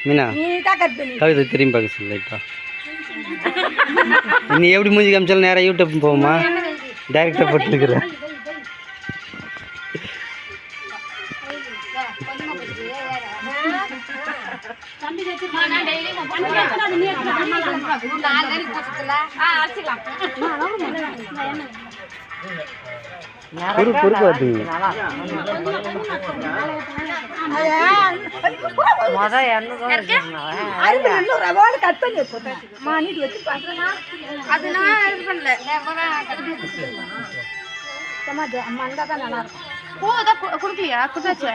மீனா கவிதை திரும்பி பார்க்க சொல்லு இப்போ நீ எப்படி மூஞ்சி காமிச்சாலும் நேராக யூடியூப் போகுமா டைரக்டாக போட்டுருக்குற பொறுப்பு பார்த்தீங்க குடுக்கலையா குட்டாச்சு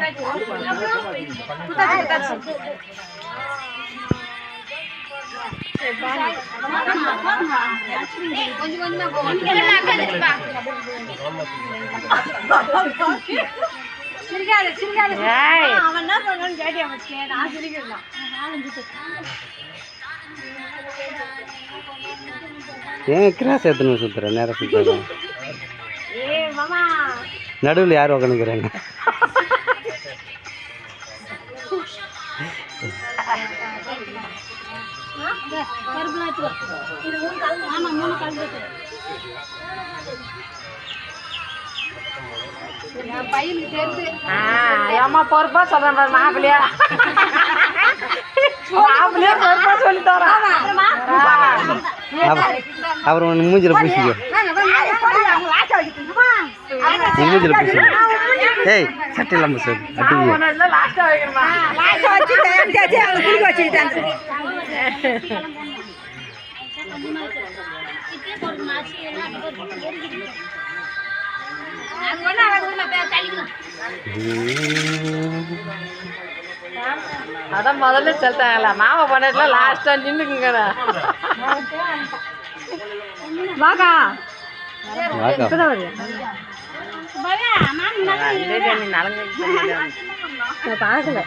கொஞ்சம் கொஞ்சமா போகும் அவன் என்ன பண்ணான்னு கேட்டி அமைச்சு நான் சிரிக்கலாம் ஏன் கிராஸ் எத்தனை சுத்துற நேரம் சுத்துற நடுவில் யார் உக்காந்துக்கிறாங்க ஏமா பொறுப்பா சொல்றேன் மாப்பிள்ளையா மாப்பிள்ளையா பொறுப்பா சொல்லி தரோம் அப்புறம் ஒன்று மூஞ்சில் பூசிக்க மூஞ்சில் பூசிக்க ஏய் சட்டை இல்லாமல் சார் அதான் முதல்ல சொல்லிட்டாங்களா மாமா பண்ணல லாஸ்டா நின்னுக்குங்க வாக்கா பாக்கல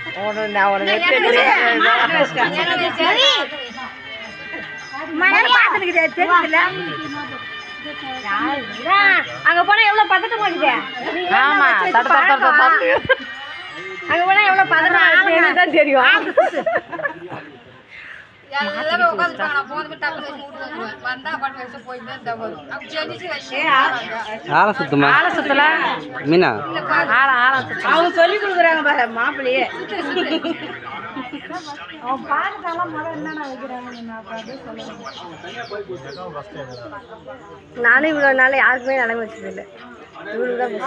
அங்க போனா எவ்வளவு பதட்டம் ஆகுது அங்க போனா எவ்வளவு பதட்டம் தான் தெரியும் ஆளை சுத்தமா மீனா அவங்க சொல்லி கொடுக்குறாங்க பாரு மாப்பிள்ளையே அவன் பாருக்கெல்லாம் முதல்ல என்னென்ன வைக்கிறாங்க நானும் இவ்வளோ நாள் யாருக்குமே நிலைமை வச்சதில்லை இவ்வளோ தான்